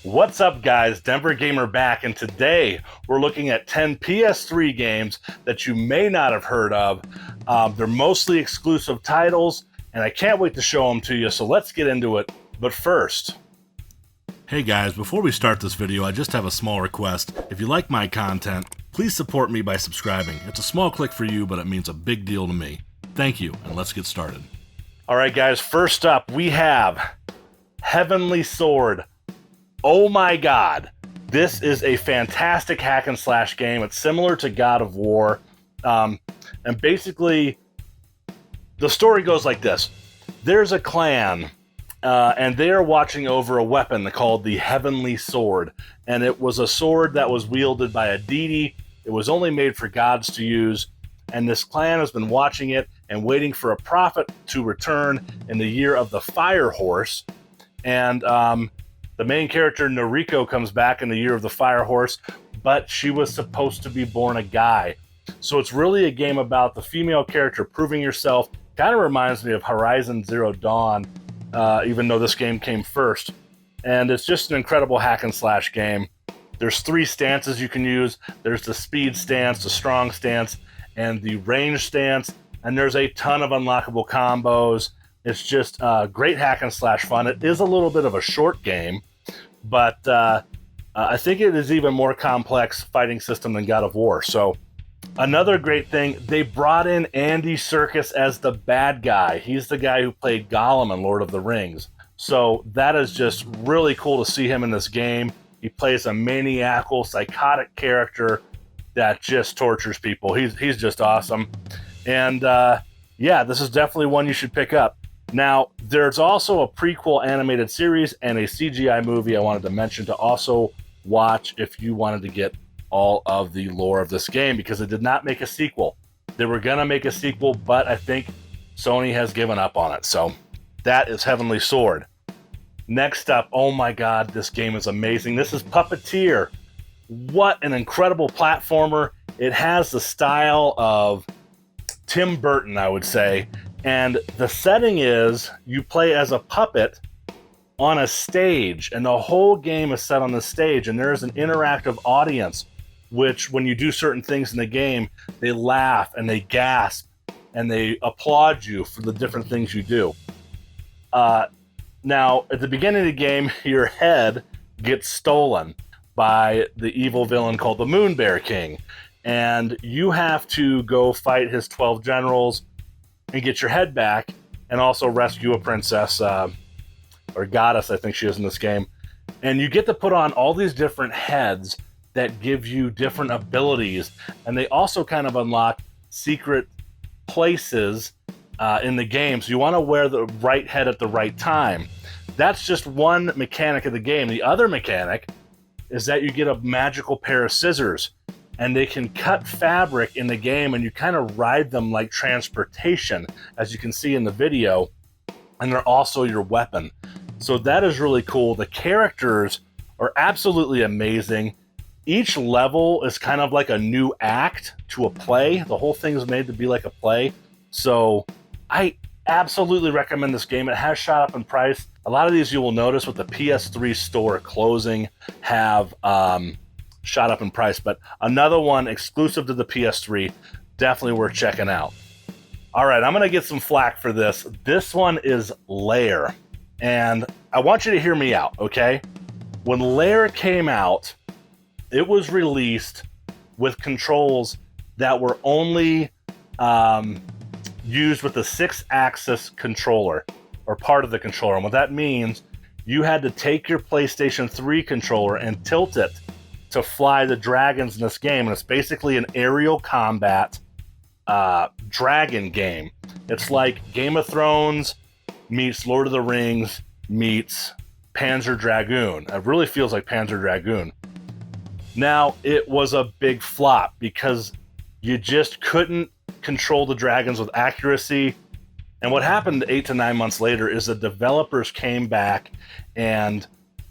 What's up, guys? Denver Gamer back, and today we're looking at 10 PS3 games that you may not have heard of. They're mostly exclusive titles, and I can't wait to show them to you, so let's get into it. But first... Hey guys, before we start this video, I just have a small request. If you like my content, please support me by subscribing. It's a small click for you, but it means a big deal to me. Thank you, and let's get started. Alright guys, first up we have Heavenly Sword. Oh my god, this is a fantastic hack and slash game. It's similar to God of War. And basically, the story goes like this. There's a clan, and they are watching over a weapon called the Heavenly Sword. And it was a sword that was wielded by a deity. It was only made for gods to use. And this clan has been watching it and waiting for a prophet to return in the year of the Fire Horse. And the main character, Noriko, comes back in the year of the Fire Horse, but she was supposed to be born a guy. So it's really a game about the female character proving yourself. Kind of reminds me of Horizon Zero Dawn, even though this game came first. And it's just an incredible hack and slash game. There's 3 stances you can use. There's the speed stance, the strong stance, and the range stance. And there's a ton of unlockable combos. It's just great hack and slash fun. It is a little bit of a short game, but I think it is even more complex fighting system than God of War. So another great thing, they brought in Andy Serkis as the bad guy. He's the guy who played Gollum in Lord of the Rings. So that is just really cool to see him in this game. He plays a maniacal, psychotic character that just tortures people. He's just awesome. And yeah, this is definitely one you should pick up. Now, there's also a prequel animated series and a CGI movie I wanted to mention to also watch if you wanted to get all of the lore of this game, because it did not make a sequel. They were going to make a sequel, but I think Sony has given up on it. So that is Heavenly Sword. Next up, oh my god, this game is amazing. This is Puppeteer. What an incredible platformer. It has the style of Tim Burton, I would say. And the setting is you play as a puppet on a stage, and the whole game is set on the stage, and there's an interactive audience, which when you do certain things in the game, they laugh and they gasp and they applaud you for the different things you do. Now, at the beginning of the game, your head gets stolen by the evil villain called the Moon Bear King, and you have to go fight his 12 generals and get your head back, and also rescue a princess, or goddess, I think she is in this game. And you get to put on all these different heads that give you different abilities, and they also kind of unlock secret places in the game, so you want to wear the right head at the right time. That's just one mechanic of the game. The other mechanic is that you get a magical pair of scissors, and they can cut fabric in the game, and you kind of ride them like transportation, as you can see in the video, and they're also your weapon. So that is really cool. The characters are absolutely amazing. Each level is kind of like a new act to a play. The whole thing is made to be like a play. So I absolutely recommend this game. It has shot up in price. A lot of these you will notice with the PS3 store closing have shot up in price, but another one exclusive to the PS3, definitely worth checking out. All right, I'm going to get some flack for this. This one is Lair, and I want you to hear me out, okay? When Lair came out, it was released with controls that were only used with the 6-axis controller, or part of the controller. And what that means, you had to take your PlayStation 3 controller and tilt it to fly the dragons in this game, and it's basically an aerial combat dragon game. It's like Game of Thrones meets Lord of the Rings meets Panzer Dragoon. It really feels like Panzer Dragoon. Now, it was a big flop because you just couldn't control the dragons with accuracy. And what happened 8 to 9 months later is the developers came back and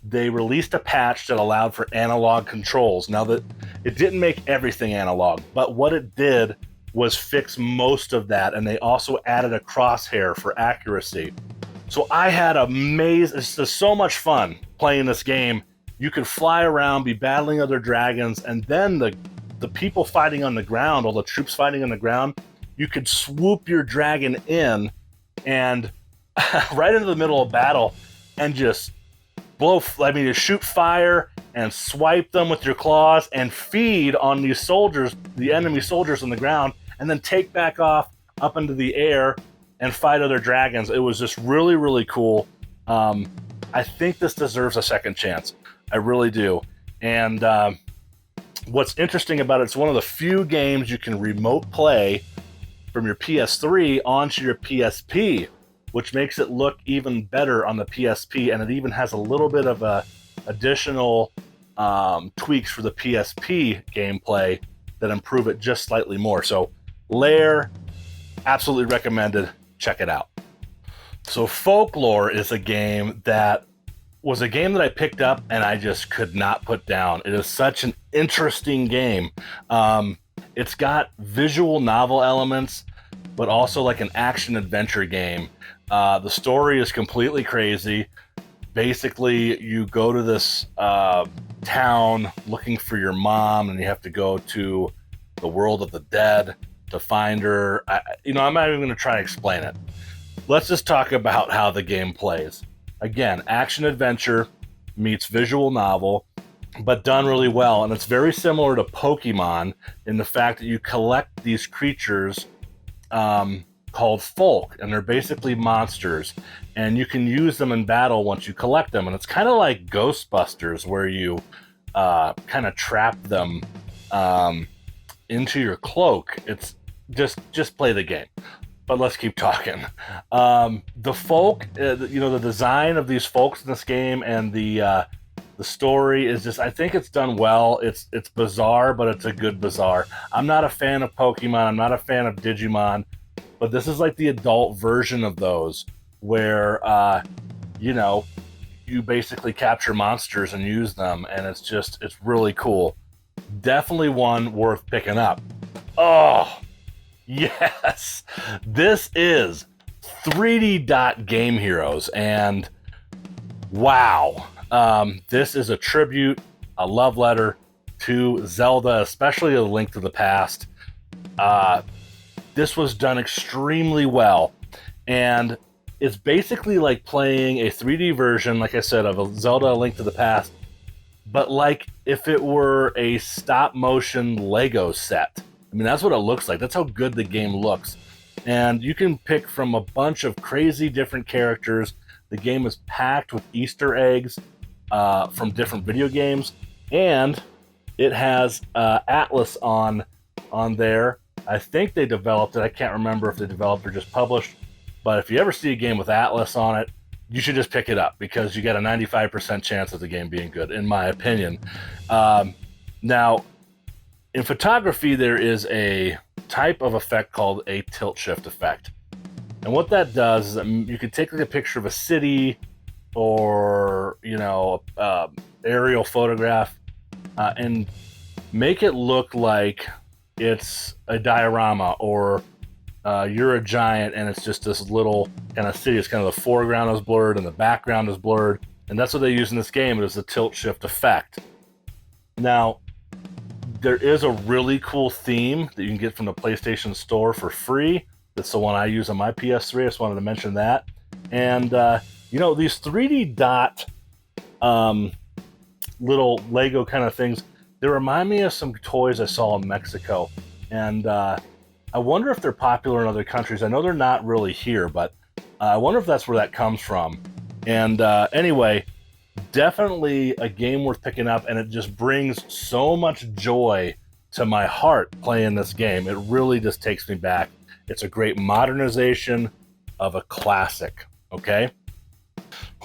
they released a patch that allowed for analog controls. Now, that it didn't make everything analog, but what it did was fix most of that, and they also added a crosshair for accuracy. So I had a maze. It's just so much fun playing this game. you could fly around, be battling other dragons, and then the people fighting on the ground, all the troops fighting on the ground, you could swoop your dragon in and right into the middle of battle and just just shoot fire and swipe them with your claws and feed on these soldiers, the enemy soldiers on the ground, and then take back off up into the air and fight other dragons. It was just really, really cool. I think this deserves a second chance. I really do. And what's interesting about it, it's one of the few games you can remote play from your PS3 onto your PSP, which makes it look even better on the PSP, and it even has a little bit of additional tweaks for the PSP gameplay that improve it just slightly more. So Lair, absolutely recommended. Check it out. So Folklore is a game that I picked up and I just could not put down. It is such an interesting game. It's got visual novel elements, but also like an action adventure game. The story is completely crazy. Basically, you go to this town looking for your mom, and you have to go to the world of the dead to find her. I'm not even going to try to explain it. Let's just talk about how the game plays. Again, action adventure meets visual novel, but done really well. And it's very similar to Pokemon in the fact that you collect these creatures called folk, and they're basically monsters, and you can use them in battle once you collect them. And it's kind of like Ghostbusters, where you kind of trap them into your cloak. It's just play the game. But let's keep talking. The folk, the design of these folks in this game and the story is just, I think it's done well. It's bizarre, but it's a good bizarre. I'm not a fan of Pokemon. I'm not a fan of Digimon, but this is like the adult version of those where, you basically capture monsters and use them, and it's really cool. Definitely one worth picking up. Oh, yes, this is 3D Dot Game Heroes, and wow, this is a tribute, a love letter to Zelda, especially A Link to the Past. This was done extremely well, and it's basically like playing a 3D version, like I said, of a Zelda A Link to the Past, but like if it were a stop-motion Lego set. I mean, that's what it looks like. That's how good the game looks. And you can pick from a bunch of crazy different characters. The game is packed with Easter eggs from different video games. And it has Atlas on there. I think they developed it. I can't remember if they developed or just published. But if you ever see a game with Atlas on it, you should just pick it up, because you got a 95% chance of the game being good, in my opinion. Now, in photography, there is a type of effect called a tilt shift effect. And what that does is that you could take like a picture of a city or, aerial photograph and make it look like it's a diorama, or you're a giant and it's just this little kind of city. It's kind of the foreground is blurred and the background is blurred. And that's what they use in this game. It is the tilt shift effect. Now, there is a really cool theme that you can get from the PlayStation Store for free. That's the one I use on my PS3. I just wanted to mention that. And, these 3D dot little Lego kind of things, they remind me of some toys I saw in Mexico. And I wonder if they're popular in other countries. I know they're not really here, but I wonder if that's where that comes from. And anyway, definitely a game worth picking up, and it just brings so much joy to my heart playing this game. It really just takes me back. It's a great modernization of a classic, okay?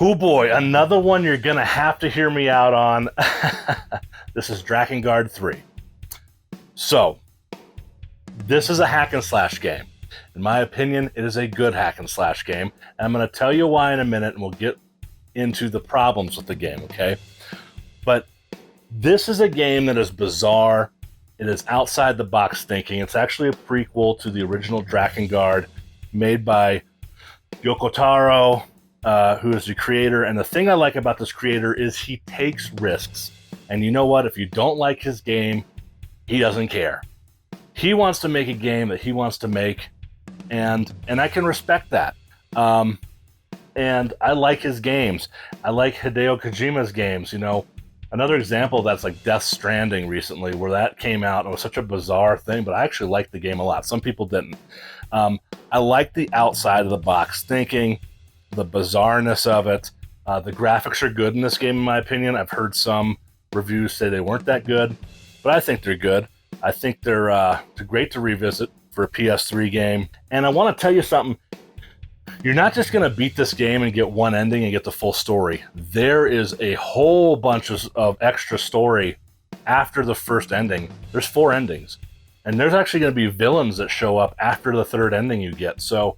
Oh boy, another one you're gonna have to hear me out on. This is Drakengard 3. So, this is a hack and slash game. In my opinion, it is a good hack and slash game, and I'm gonna tell you why in a minute, and we'll get into the problems with the game, okay? But this is a game that is bizarre. It is outside the box thinking. It's actually a prequel to the original Drakengard, made by Yoko Taro who is the creator. And the thing I like about this creator is he takes risks. And you know what? If you don't like his game, he doesn't care. He wants to make a game that he wants to make, and I can respect that. And I like his games. I like Hideo Kojima's games. You know, another example that's like Death Stranding recently, where that came out and it was such a bizarre thing, but I actually liked the game a lot. Some people didn't. I like the outside of the box thinking, the bizarreness of it. The graphics are good in this game, in my opinion. I've heard some reviews say they weren't that good, but I think they're good. I think they're great to revisit for a PS3 game. And I want to tell you something. You're not just going to beat this game and get one ending and get the full story. There is a whole bunch of extra story after the first ending. There's 4 endings. And there's actually going to be villains that show up after the 3rd ending you get. So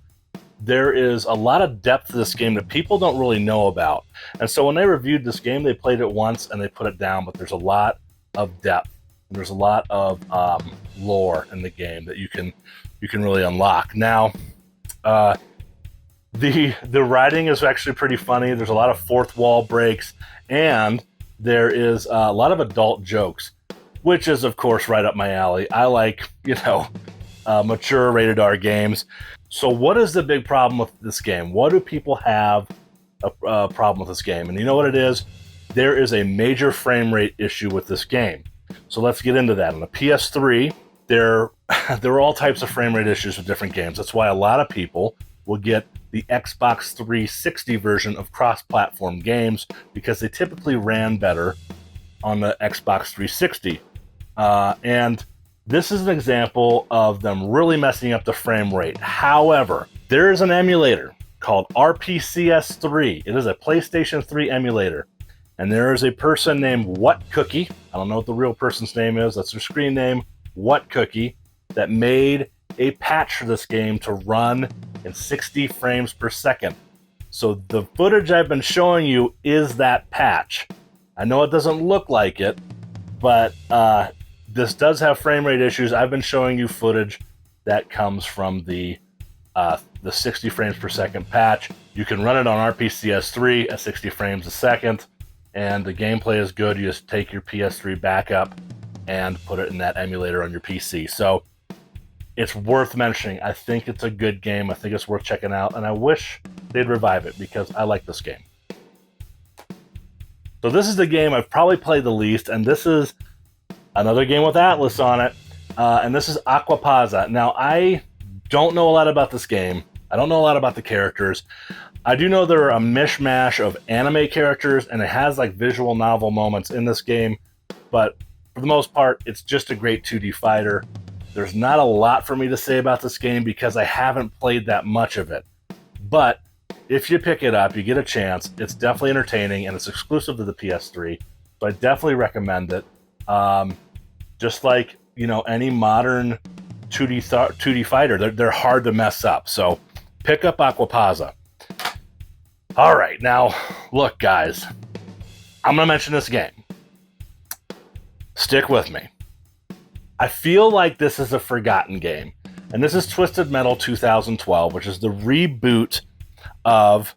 there is a lot of depth to this game that people don't really know about. And so when they reviewed this game, they played it once and they put it down. But there's a lot of depth. And there's a lot of lore in the game that you can really unlock. Now, the writing is actually pretty funny. There's a lot of fourth wall breaks, and there is a lot of adult jokes, which is, of course, right up my alley. I like, mature rated R games. So what is the big problem with this game? What do people have a problem with this game? And you know what it is? There is a major frame rate issue with this game. So let's get into that. On the PS3, there are all types of frame rate issues with different games. That's why a lot of people will get the Xbox 360 version of cross-platform games, because they typically ran better on the Xbox 360. And this is an example of them really messing up the frame rate. However, there is an emulator called RPCS3. It is a PlayStation 3 emulator. And there is a person named What Cookie. I don't know what the real person's name is. That's their screen name, What Cookie, that made a patch for this game to run in 60 frames per second. So the footage I've been showing you is that patch. I know it doesn't look like it, but this does have frame rate issues. I've been showing you footage that comes from the 60 frames per second patch. You can run it on RPCS3 at 60 frames a second, and the gameplay is good. You just take your PS3 backup and put it in that emulator on your PC. So it's worth mentioning. I think it's a good game. I think it's worth checking out, and I wish they'd revive it because I like this game. So this is the game I've probably played the least, and this is another game with Atlas on it, and this is Aquapazza. Now, I don't know a lot about this game. I don't know a lot about the characters. I do know there are a mishmash of anime characters, and it has like visual novel moments in this game, but for the most part, it's just a great 2D fighter. There's not a lot for me to say about this game because I haven't played that much of it. But if you pick it up, you get a chance. It's definitely entertaining, and it's exclusive to the PS3, so I definitely recommend it. Just like, any modern 2D fighter, they're hard to mess up. So pick up Aquapazza. All right, now, look, guys. I'm going to mention this game. Stick with me. I feel like this is a forgotten game. And this is Twisted Metal 2012, which is the reboot of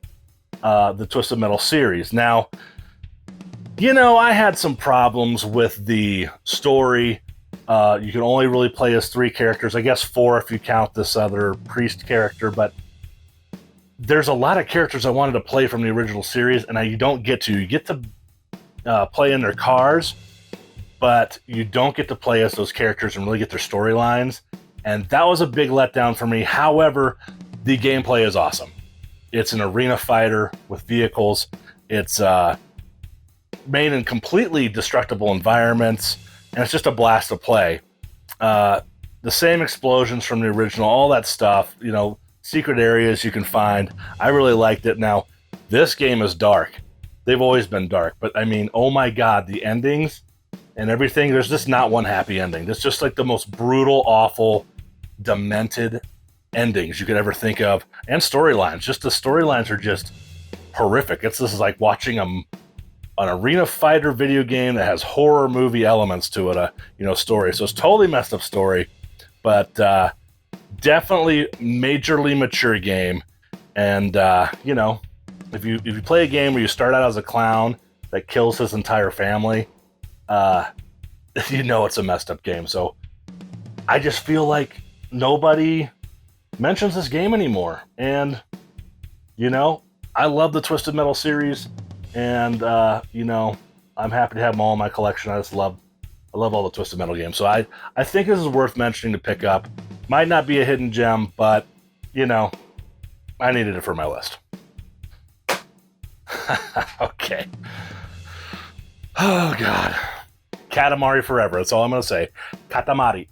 the Twisted Metal series. Now, I had some problems with the story. You can only really play as 3 characters. I guess 4 if you count this other priest character. But there's a lot of characters I wanted to play from the original series, and you don't get to. You get to play in their cars, but you don't get to play as those characters and really get their storylines. And that was a big letdown for me. However, the gameplay is awesome. It's an arena fighter with vehicles. It's made in completely destructible environments, and it's just a blast to play. The same explosions from the original, all that stuff, secret areas you can find. I really liked it. Now, this game is dark. They've always been dark, but oh my God, the endings and everything, there's just not one happy ending. It's just like the most brutal, awful, demented endings you could ever think of. And storylines. Just the storylines are just horrific. This is like watching an arena fighter video game that has horror movie elements to it, story. So it's totally messed up story, but definitely majorly mature game. And, if you play a game where you start out as a clown that kills his entire family, you know it's a messed up game. So I just feel like nobody mentions this game anymore. And, you know, I love the Twisted Metal series, and, you know, I'm happy to have them all in my collection. I love all the Twisted Metal games. So I think this is worth mentioning to pick up. Might not be a hidden gem, but, you know, I needed it for my list. Okay. Oh, God. Katamari Forever. That's all I'm going to say. Katamari.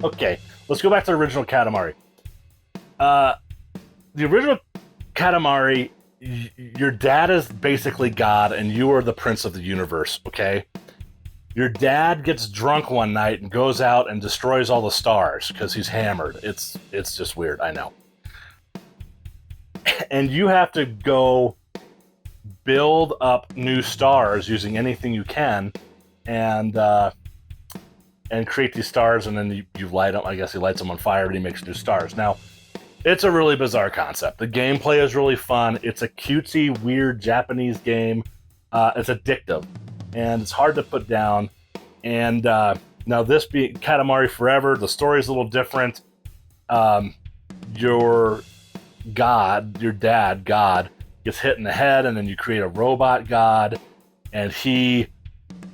Okay. Let's go back to the original Katamari. The original Katamari, your dad is basically God, and you are the prince of the universe, okay? Your dad gets drunk one night and goes out and destroys all the stars because he's hammered. It's just weird, I know. And you have to go build up new stars using anything you can, and create these stars, and then you light them. I guess he lights them on fire, and he makes new stars. Now, it's a really bizarre concept. The gameplay is really fun. It's a cutesy, weird Japanese game. It's addictive, and it's hard to put down. And now this being Katamari Forever, the story is a little different. Your dad, God, gets hit in the head, and then you create a robot God, and he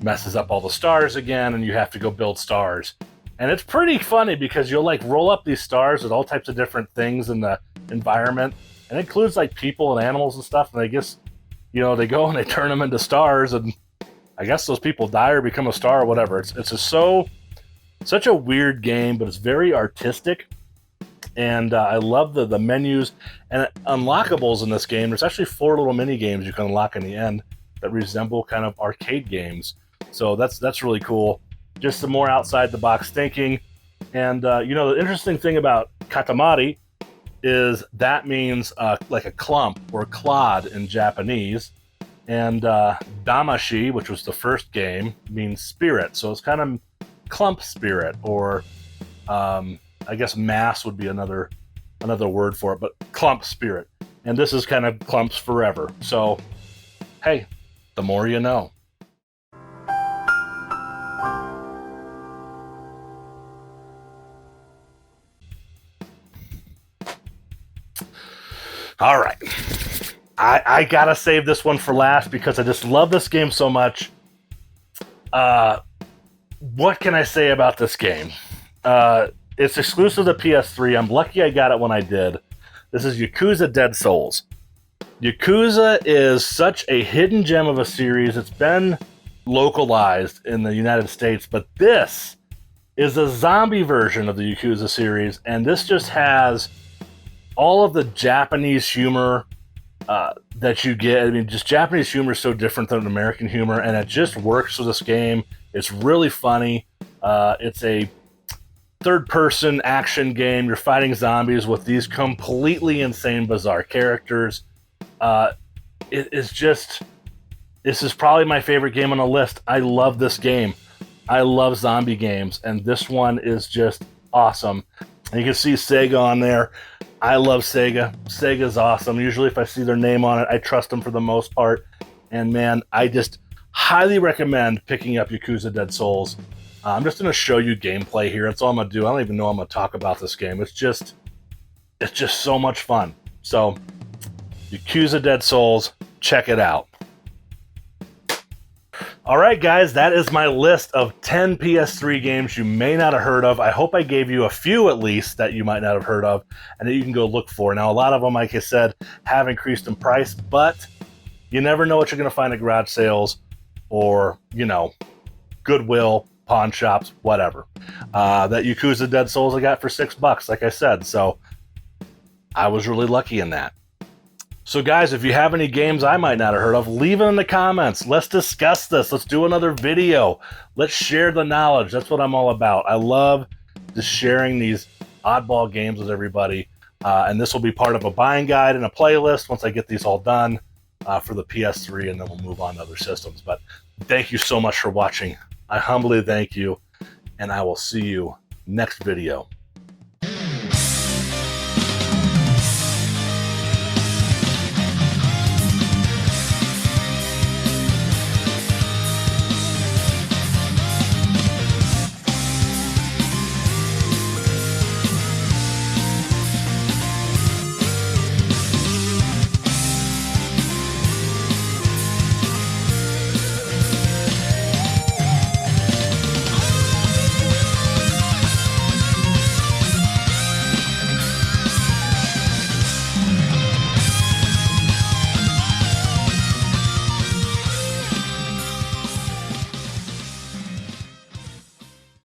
messes up all the stars again, and you have to go build stars. And it's pretty funny because you'll like roll up these stars with all types of different things in the environment, and it includes like people and animals and stuff, and I guess, you know, they go and they turn them into stars, and I guess those people die or become a star or whatever. It's just such a weird game, but it's very artistic. And I love the menus and unlockables in this game. There's actually 4 little mini games you can unlock in the end that resemble kind of arcade games. So that's really cool. Just some more outside the box thinking. And you know, the interesting thing about Katamari is that means like a clump or clod in Japanese. And Damashi, which was the first game, means spirit. So it's kind of clump spirit, or I guess mass would be another word for it, but clump spirit. And this is kind of clumps forever. So, hey, the more you know. All right. I gotta save this one for last because I just love this game so much. What can I say about this game? It's exclusive to PS3. I'm lucky I got it when I did. This is Yakuza Dead Souls. Yakuza is such a hidden gem of a series. It's been localized in the United States, but this is a zombie version of the Yakuza series, and this just has all of the Japanese humor that you get. I mean, just Japanese humor is so different than American humor, and it just works for this game. It's really funny. It's a third-person action game. You're fighting zombies with these completely insane, bizarre characters. This is probably my favorite game on the list. I love this game. I love zombie games, and this one is just awesome. And you can see Sega on there. I love Sega. Sega's awesome. Usually if I see their name on it, I trust them for the most part. And man, I just highly recommend picking up Yakuza Dead Souls. I'm just going to show you gameplay here. That's all I'm going to do. I don't even know I'm going to talk about this game. It's just so much fun. So, Yakuza Dead Souls, check it out. All right, guys, that is my list of 10 PS3 games you may not have heard of. I hope I gave you a few at least that you might not have heard of and that you can go look for. Now, a lot of them, like I said, have increased in price, but you never know what you're going to find at garage sales or, you know, Goodwill, pawn shops, whatever. That Yakuza Dead Souls I got for $6, like I said. So I was really lucky in that. So guys, if you have any games I might not have heard of, leave them in the comments. Let's discuss this. Let's do another video. Let's share the knowledge. That's what I'm all about. I love just sharing these oddball games with everybody. And this will be part of a buying guide and a playlist once I get these all done for the PS3, and then we'll move on to other systems. But thank you so much for watching. I humbly thank you, and I will see you next video.